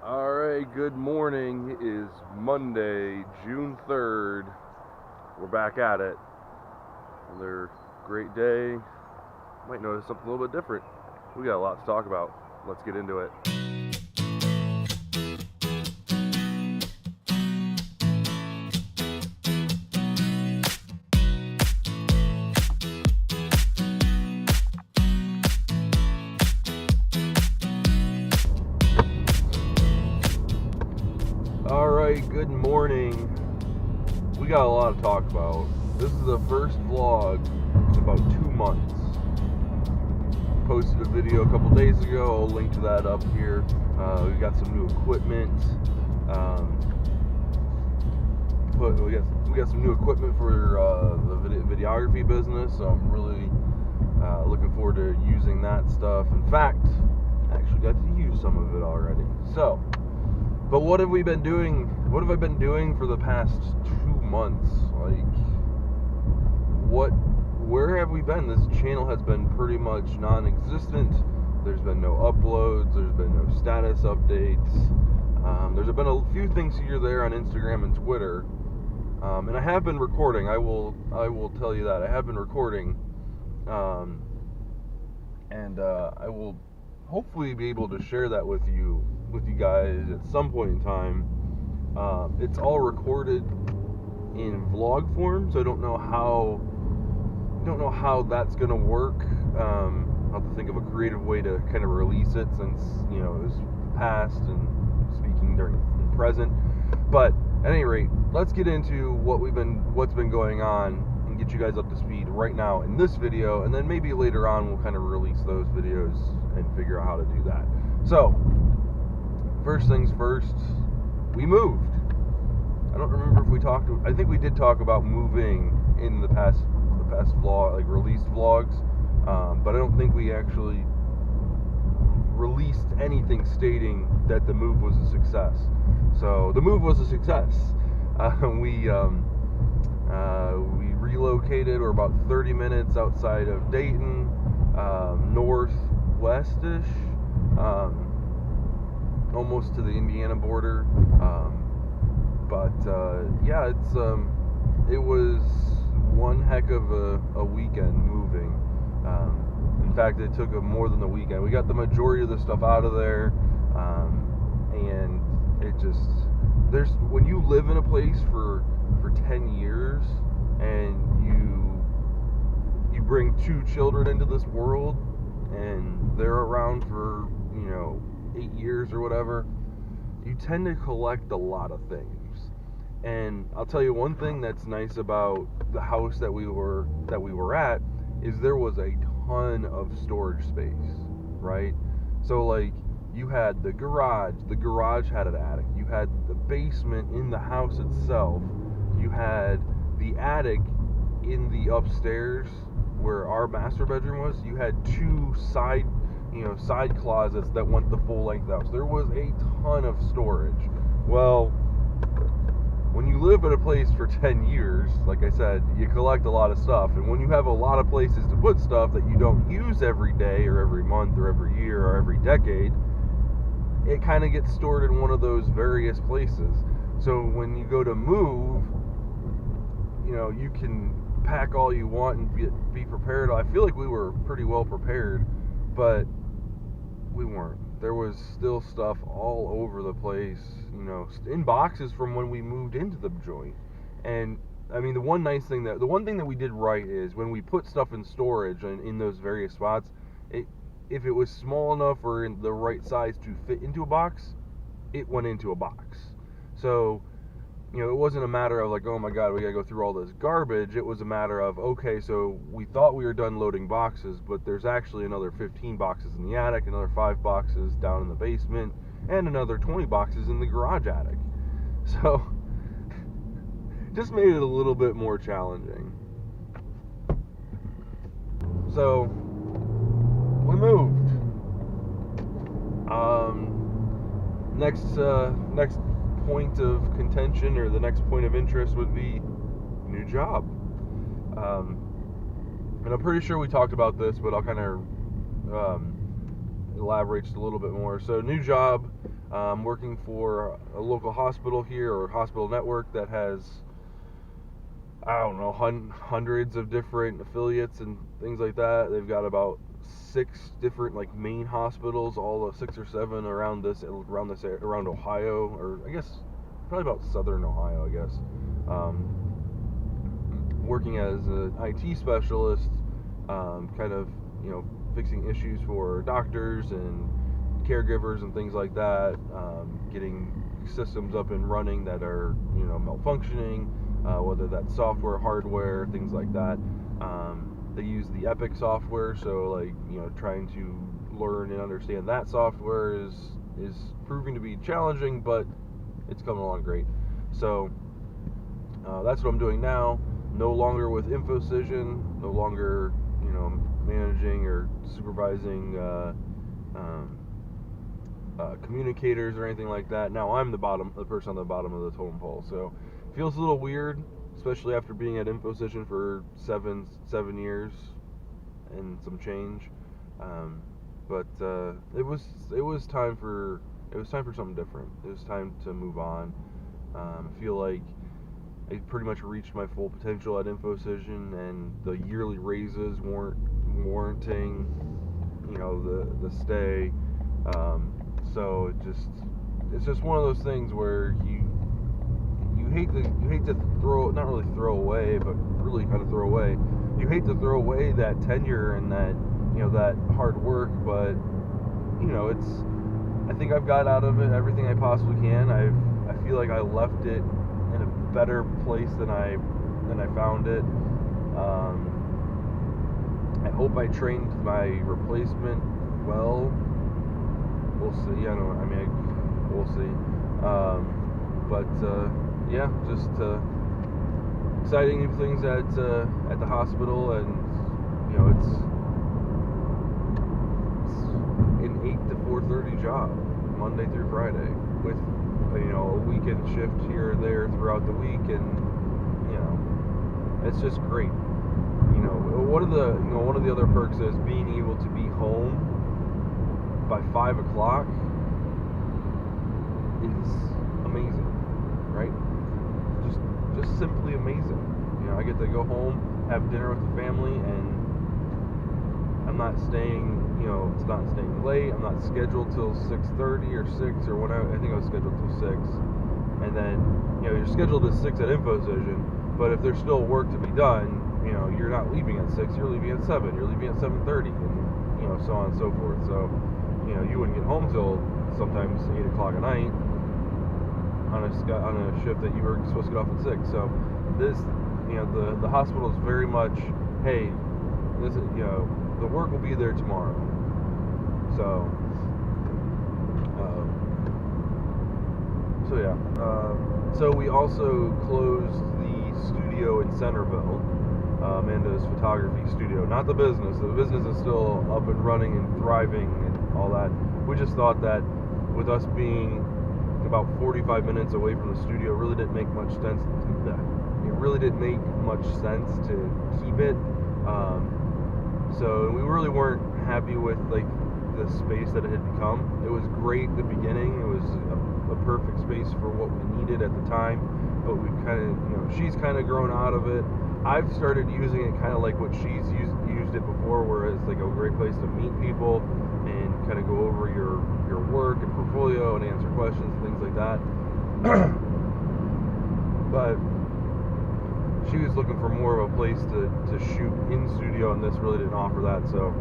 Alright, good morning. It is Monday, June 3rd. We're back at it. Another great day. Might notice something a little bit different. We got a lot to talk about. Let's get into it. Alright, good morning. We got a lot to talk about. This is the first vlog in about 2 months. Posted a video a couple days ago. I'll link to that up here. We got some new equipment. We got some new equipment for the videography business, so I'm really looking forward to using that stuff. In fact, I actually got to use some of it already. So, but what have we been doing? What have I been doing for the past 2 months? Where have we been? This channel has been pretty much non-existent. There's been no uploads. There's been no status updates. There's been a few things here or there on Instagram and Twitter. And I have been recording. I will tell you that I have been recording. And I will hopefully be able to share that with you guys at some point in time. It's all recorded in vlog form, so I don't know how that's gonna work. I'll have to think of a creative way to kind of release it, since it was past and speaking during present. But at any rate, let's get into what's been going on and get you guys up to speed right now in this video, and then maybe later on we'll kind of release those videos and figure out how to do that. So, first things first, we moved. I don't remember if we talked. I think we did talk about moving in the past vlog, like released vlogs, but I don't think we actually released anything stating that the move was a success. So the move was a success. We relocated. We're about 30 minutes outside of Dayton, northwestish, almost to the Indiana border. Yeah, it was one heck of a weekend moving. In fact, it took more than the weekend. We got the majority of the stuff out of there, and it just, when you live in a place for 10 years and you bring 2 children into this world and they're around for 8 years or whatever, you tend to collect a lot of things. And I'll tell you one thing that's nice about the house that we were at is there was a ton of storage space, right? So like, you had the garage had an attic, you had the basement in the house itself, you had the attic in the upstairs where our master bedroom was, you had 2 side closets that went the full length out. So there was a ton of storage. Well, when you live at a place for 10 years, like I said, you collect a lot of stuff. And when you have a lot of places to put stuff that you don't use every day or every month or every year or every decade, it kind of gets stored in one of those various places. So when you go to move, you can pack all you want and be prepared. I feel like we were pretty well prepared, but we weren't. There was still stuff all over the place, in boxes from when we moved into the joint. And I mean, the one thing that we did right is when we put stuff in storage and in those various spots, if it was small enough or in the right size to fit into a box, it went into a box. So, it wasn't a matter of like, oh my god, we gotta go through all this garbage. It was a matter of, okay, so we thought we were done loading boxes, but there's actually another 15 boxes in the attic, another 5 boxes down in the basement, and another 20 boxes in the garage attic. So, just made it a little bit more challenging. So, we moved. Next point of contention, or the next point of interest, would be new job. And I'm pretty sure we talked about this, but I'll kind of elaborate just a little bit more. So, new job. I'm working for a local hospital here, or hospital network, that has, I don't know, hundreds of different affiliates and things like that. They've got about 6 different like main hospitals, all the 6 or 7 around Ohio, or I guess probably about southern Ohio, I guess. Working as an IT specialist, kind of, fixing issues for doctors and caregivers and things like that, getting systems up and running that are, malfunctioning, whether that's software, hardware, things like that. They use the Epic software, so like, trying to learn and understand that software is proving to be challenging, but it's coming along great. So that's what I'm doing now. No longer with InfoCision, no longer, managing or supervising communicators or anything like that. Now I'm the person on the bottom of the totem pole. So it feels a little weird, especially after being at InfoCision for seven years and some change. But it was time for something different. It was time to move on. I feel like I pretty much reached my full potential at InfoCision, and the yearly raises weren't warranting, the stay. So it's just one of those things where you hate to not really throw away, but really kind of throw away. You hate to throw away that tenure and that, that hard work, but I think I've got out of it everything I possibly can. I feel like I left it in a better place than I found it. I hope I trained my replacement well. We'll see. We'll see. Yeah, just exciting new things at the hospital, and it's an 8 to 4:30 job, Monday through Friday, with a weekend shift here or there throughout the week, and it's just great. One of the other perks is being able to be home by 5 o'clock is amazing, right? Just simply amazing. I get to go home, have dinner with the family, and I'm not staying, it's not staying late. I'm not scheduled till 6:30 or 6 or whatever. I think I was scheduled till 6. And then, you're scheduled at 6 at InfoCision, but if there's still work to be done, you're not leaving at 6, you're leaving at 7, you're leaving at 7:30, and, so on and so forth. So, you wouldn't get home till sometimes 8 o'clock at night on a shift that you were supposed to get off at 6. So this, the hospital is very much, hey, this is, the work will be there tomorrow. So yeah. So we also closed the studio in Centerville, Amanda's photography studio. Not the business. The business is still up and running and thriving and all that. We just thought that with us being about 45 minutes away from the studio, it really didn't make much sense. It really didn't make much sense to keep it. So we really weren't happy with like the space that it had become. It was great at the beginning. It was a perfect space for what we needed at the time. But we kind of, she's kind of grown out of it. I've started using it kind of like what she's used it before, where it's like a great place to meet people and kind of go over your work and portfolio and answer questions and things like that. But she was looking for more of a place to shoot in studio, and this really didn't offer that. So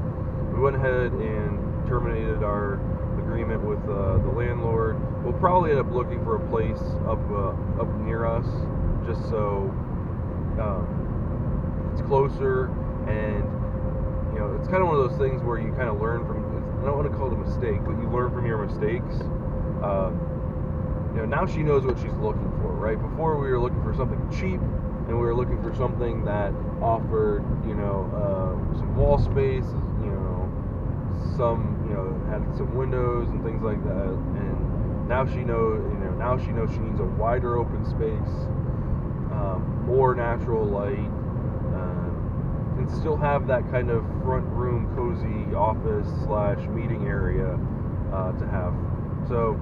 we went ahead and terminated our agreement with the landlord. We'll probably end up looking for a place up near us, just so it's closer, and it's kind of one of those things where you kind of learn from. I don't want to call it a mistake, but you learn from your mistakes. Now she knows what she's looking for, right? Before we were looking for something cheap, and we were looking for something that offered, some wall space, had some windows and things like that. And now she knows, she needs a wider open space, more natural light, and still have that kind of front room, cozy office / meeting area to have. So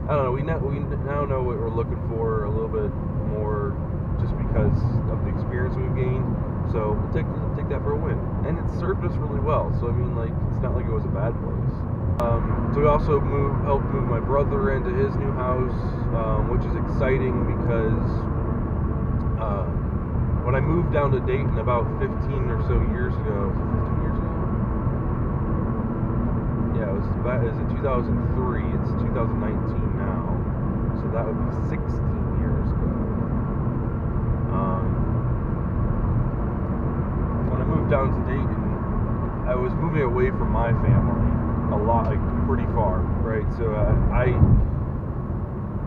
I don't know. We now know what we're looking for a little bit more, just because of the experience we've gained. So we'll take that for a win, and it served us really well. So I mean, like, it's not like it was a bad place. So we also helped move my brother into his new house, which is exciting because when I moved down to Dayton about 15 or so years ago, 15 years ago? Yeah, it was in 2003. It's 2019 now, so that would be 16 years ago. When I moved down to Dayton, I was moving away from my family a lot, like pretty far, right? So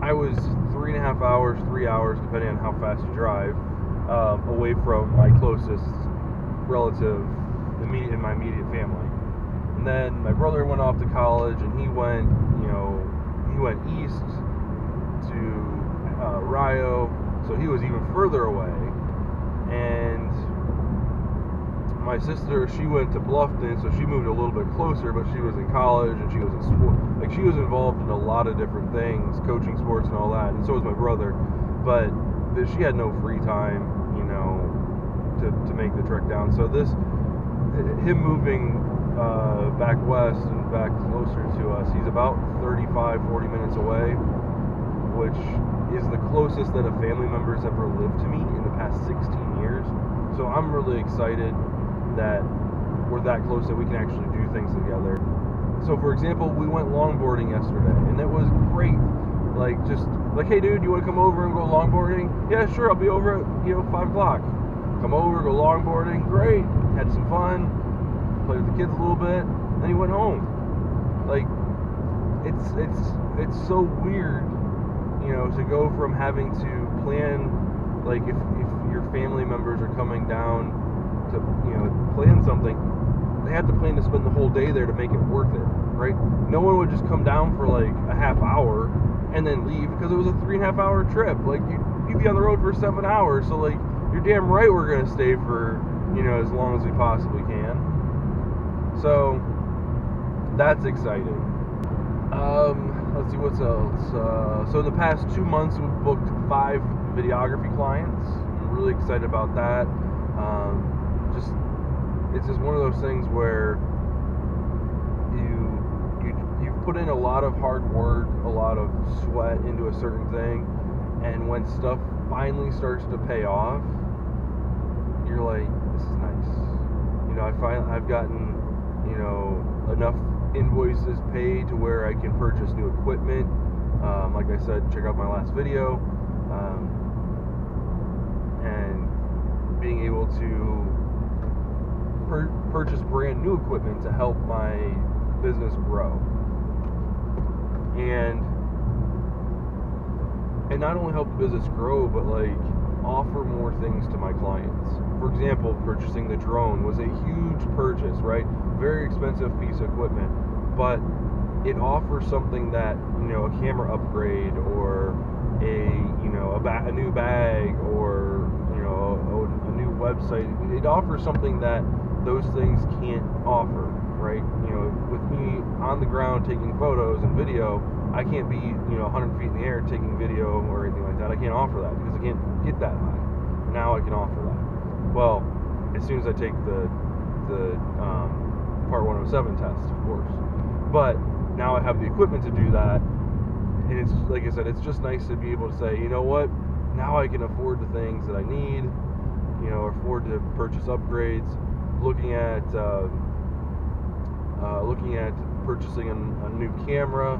I was 3.5 hours, 3 hours, depending on how fast you drive, away from my closest relative in my immediate family. And then my brother went off to college, and he went east to Rio, so he was even further away. And my sister, she went to Bluffton, so she moved a little bit closer, but she was in college, and she was in sport. Like, she was involved in a lot of different things, coaching sports and all that, and so was my brother. But she had no free time, to make the trek down. So him moving back west and back closer to us, he's about 35, 40 minutes away, which is the closest that a family member's ever lived to me in the past 16 years. So I'm really excited that we're that close that we can actually do things together. So for example, we went longboarding yesterday, and it was great. Just like, hey dude, you want to come over and go longboarding? Yeah, sure, I'll be over at 5 o'clock. Come over, go longboarding, great. Had some fun, played with the kids a little bit, then he went home. Like, it's so weird, to go from having to plan, like, if your family members are coming down to plan something, they have to plan to spend the whole day there to make it worth it, right? No one would just come down for like a half hour and then leave, because it was a 3.5 hour trip. Like, you'd be on the road for 7 hours, so like, you're damn right we're gonna stay for as long as we possibly can. So that's exciting. Let's see what's else. So in the past 2 months, we've booked 5 videography clients. I'm really excited about that. It's just one of those things where you've put in a lot of hard work, a lot of sweat into a certain thing, and when stuff finally starts to pay off, you're like, this is nice. I've gotten enough invoices paid to where I can purchase new equipment. Like I said, check out my last video, and being able to purchase brand new equipment to help my business grow, and not only help the business grow, but like offer more things to my clients. For example, purchasing the drone was a huge purchase, right? Very expensive piece of equipment, but it offers something that, a camera upgrade, or a new bag, or a new website. It offers something that those things can't offer, right? With me on the ground taking photos and video, I can't be 100 feet in the air taking video or anything like that. I can't offer that because I can't get that high. Now I can offer that. Well, as soon as I take the Part 107 test, of course. But now I have the equipment to do that, and it's, like I said, it's just nice to be able to say, you know what, now I can afford the things that I need, afford to purchase upgrades. Looking at purchasing a new camera,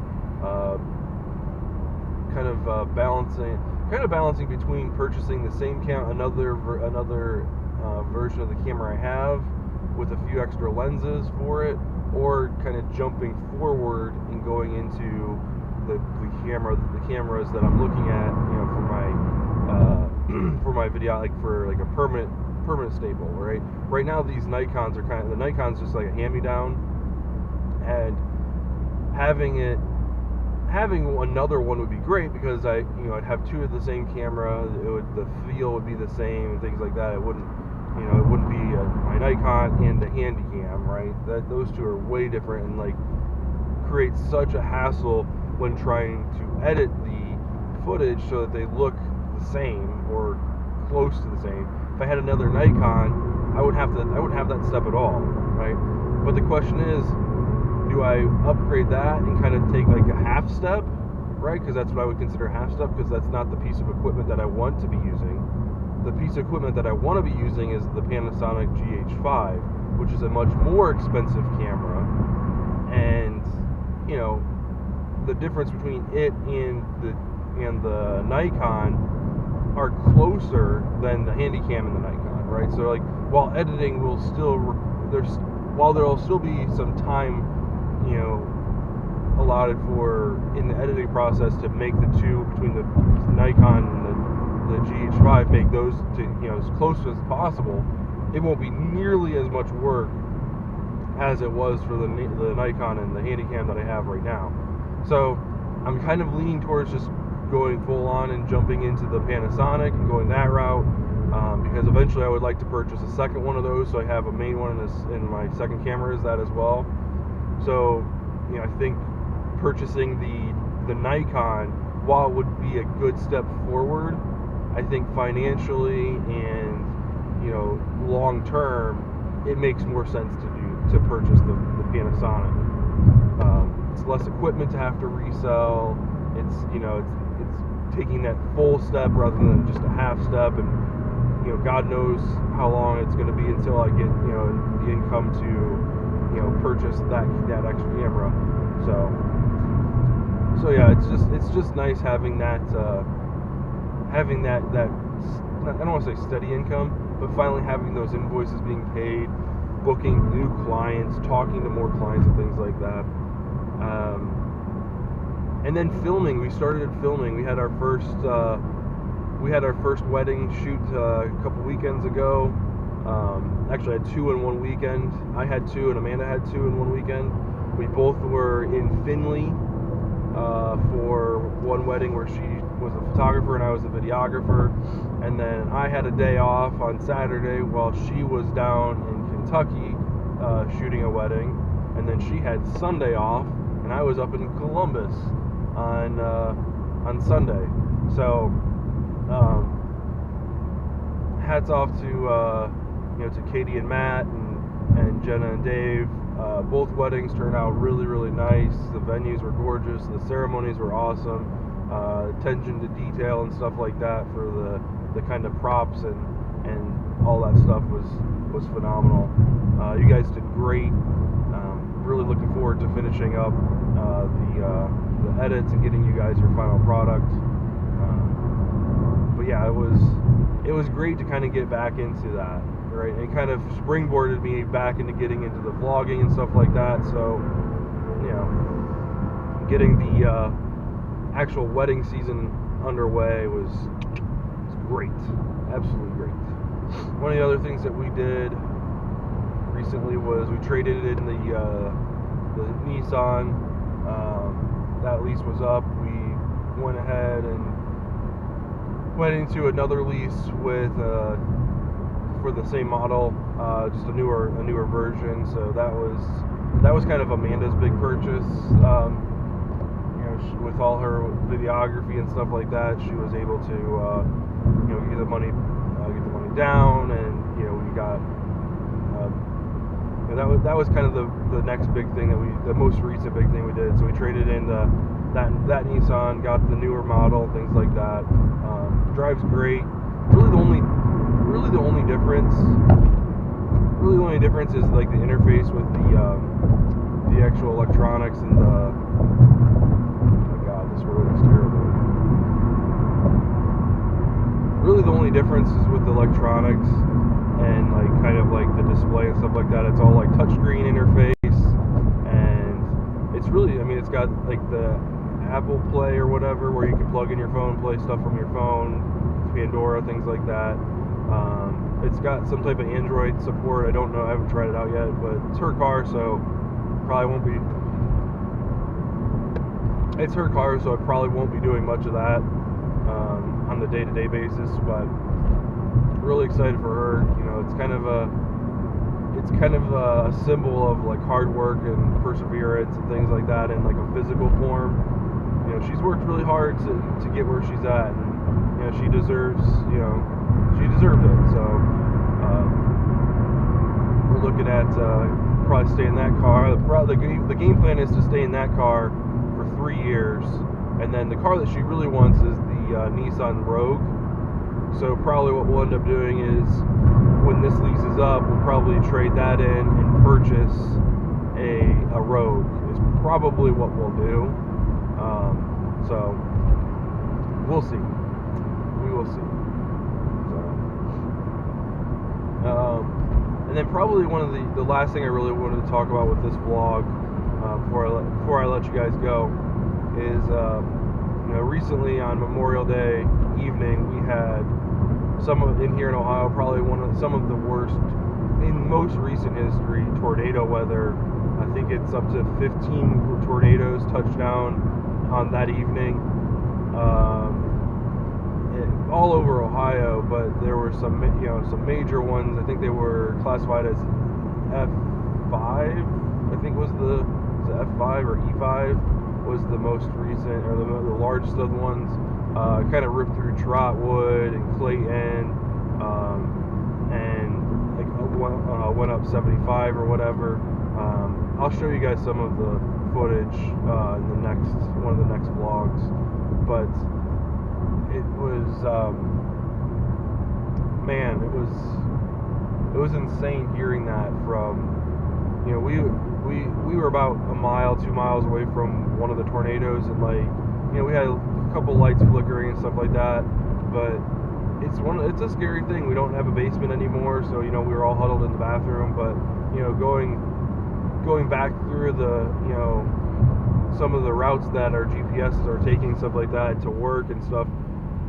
kind of balancing between purchasing the same another version of the camera I have with a few extra lenses for it, or kind of jumping forward and going into the cameras that I'm looking at, for my video, like for like a permanent staple, right? Right now these Nikons are the Nikon's just like a hand-me-down, and having another one would be great, because I'd have 2 of the same camera. The feel would be the same and things like that. It wouldn't be my Nikon and the Handycam, right? Those two are way different, and like create such a hassle when trying to edit the footage so that they look the same or close to the same. If I had another Nikon, I wouldn't have that step at all, right? But the question is, do I upgrade that and kind of take like a half step, right? Because that's what I would consider a half step, because that's not the piece of equipment that I want to be using. The piece of equipment that I want to be using is the Panasonic GH5, which is a much more expensive camera, and you know, the difference between it and the Nikon are closer than the Handycam and the Nikon, right? So like, while editing will still while there'll still be some time, you know, allotted for in the editing process to make the two between the Nikon and the GH5, make those to, you know, as close as possible, it won't be nearly as much work as it was for the Nikon and the Handycam that I have right now. So I'm kind of leaning towards just going full on and jumping into the Panasonic and going that route, because eventually I would like to purchase a second one of those, so I have a main one in my second camera is that as well. So, you know, I think purchasing the Nikon, while it would be a good step forward, I think financially and, you know, long term, it makes more sense to purchase the Panasonic. It's less equipment to have to resell. It's, you know, it's taking that full step rather than just a half step, and, you know, God knows how long it's going to be until I get, you know, the income to, you know, purchase that extra camera. So yeah, it's just nice having that I don't want to say steady income, but finally having those invoices being paid, booking new clients, talking to more clients and things like that. And then filming. We started filming. We had our first wedding shoot a couple weekends ago. Actually, I had 2 in one weekend. I had 2 and Amanda had 2 in one weekend. We both were in Findlay for one wedding where she was a photographer and I was a videographer. And then I had a day off on Saturday while she was down in Kentucky shooting a wedding. And then she had Sunday off and I was up in Columbus on Sunday. So hats off to you know, to Katie and Matt and Jenna and Dave. Both weddings turned out really, really nice. The venues were gorgeous. The ceremonies were awesome. Attention to detail and stuff like that for the kind of props and all that stuff was phenomenal. You guys did great. Really looking forward to finishing up the edits and getting you guys your final product. But yeah, it was great to kind of get back into that, right? It kind of springboarded me back into getting into the vlogging and stuff like that. So, you know, getting the actual wedding season underway was great, absolutely great. One of the other things that we did recently was we traded in the Nissan. That lease was up. We went ahead and went into another lease with for the same model, just a newer version. So that was kind of Amanda's big purchase. You know, with all her videography and stuff like that, she was able to you know, get the money down, and you know, we got that was kind of the next big thing the most recent big thing we did. So we traded in that Nissan, got the newer model, things like that. Drives great. Really the only difference is like the interface with the actual electronics and the, oh my god, this road is terrible. Really the only difference is with the electronics and like kind of like the display and stuff like that. It's all like touchscreen interface, and it's really, I mean, it's got like the Apple Play or whatever, where you can plug in your phone, play stuff from your phone, Pandora, things like that. It's got some type of Android support. I don't know, I haven't tried it out yet, but it's her car, so probably won't be. It's her car, so I probably won't be doing much of that on the day-to-day basis. But really excited for her. You know, it's kind of a symbol of like hard work and perseverance and things like that in like a physical form. she's worked really hard to get where she's at, and she deserves she deserved it. So we're looking at probably stay in that car. The game plan is to stay in that car for 3 years, and then the car that she really wants is the Nissan Rogue. So probably what we'll end up doing is, when this lease is up, we'll probably trade that in and purchase a Rogue. Is probably what we'll do. So we'll see. We will see. So, and then probably one of the last thing I really wanted to talk about with this vlog, before I let you guys go, is recently on Memorial Day evening we had in here in Ohio, probably some of the worst in most recent history tornado weather. I think it's up to 15 tornadoes touched down on that evening, all over Ohio. But there were some major ones. I think they were classified as F5. I think was it F5 or E5 was the most recent, or the largest of the ones. Kind of ripped through Trotwood and Clayton, and went up 75 or whatever. I'll show you guys some of the footage in one of the next vlogs. But it was it was insane hearing that from we were about a mile, 2 miles away from one of the tornadoes, and we had a couple lights flickering and stuff like that. But it's a scary thing. We don't have a basement anymore, so we were all huddled in the bathroom. But going back through some of the routes that our GPSs are taking, stuff like that, to work and stuff,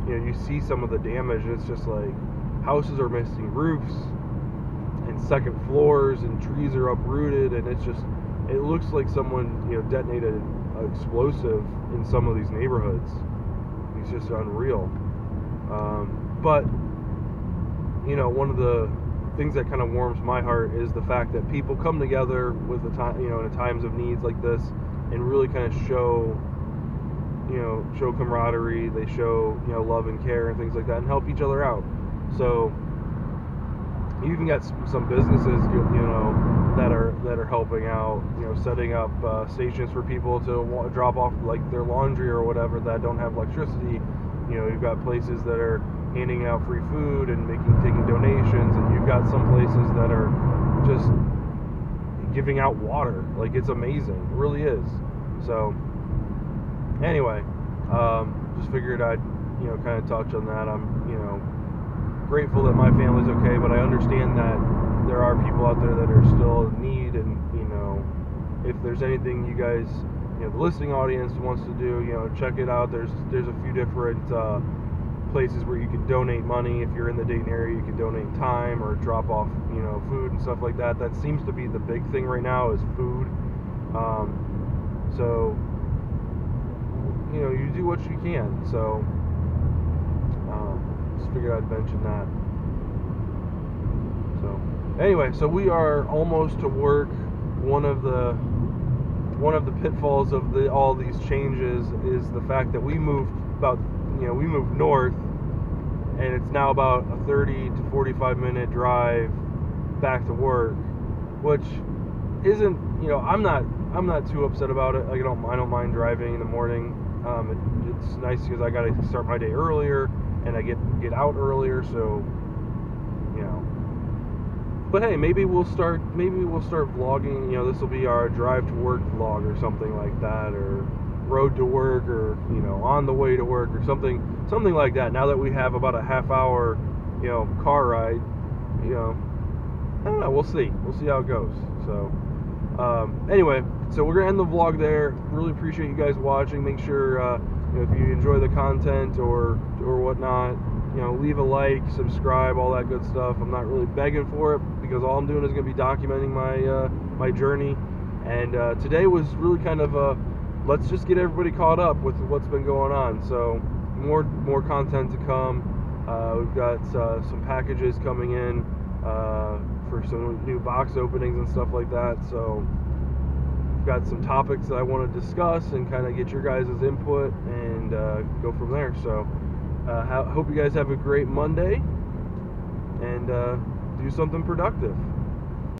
you see some of the damage, and it's just like houses are missing roofs and second floors, and trees are uprooted, and it looks like someone detonated an explosive in some of these neighborhoods. It's just unreal. But one of the things that kind of warms my heart is the fact that people come together with in times of needs like this, and really kind of show camaraderie. They show love and care and things like that, and help each other out. So you even got some businesses that are helping out, setting up stations for people to drop off their laundry or whatever that don't have electricity. You've got places that are handing out free food and taking donations, and you've got some places that are just giving out water. It's amazing. It really is. So anyway, just figured I'd kind of touch on that. I'm grateful that my family's okay, but I understand that there are people out there that are still in need, and if there's anything you guys, the listening audience wants to do, check it out. There's a few different places where you can donate money. If you're in the Dayton area, you can donate time or drop off food and stuff like that. That seems to be the big thing right now, is food. So you do what you can. So just figured I'd mention that. So anyway, so we are almost to work. One of the pitfalls of all these changes is the fact that we moved north, and it's now about a 30 to 45 minute drive back to work, which isn't, I'm not too upset about it. I don't mind driving in the morning. It's nice because I got to start my day earlier, and I get out earlier. So but hey, maybe we'll start vlogging. This will be our drive to work vlog or something like that, or road to work, or on the way to work, or something like that. Now that we have about a half hour car ride, I don't know, we'll see how it goes. So anyway, so we're gonna end the vlog there. Really appreciate you guys watching. Make sure if you enjoy the content or whatnot, leave a like, subscribe, all that good stuff. I'm not really begging for it, because all I'm doing is going to be documenting my journey. And today was really kind of let's just get everybody caught up with what's been going on. So more content to come. We've got some packages coming in for some new box openings and stuff like that. So I've got some topics that I want to discuss and kind of get your guys' input and go from there. So hope you guys have a great Monday and do something productive.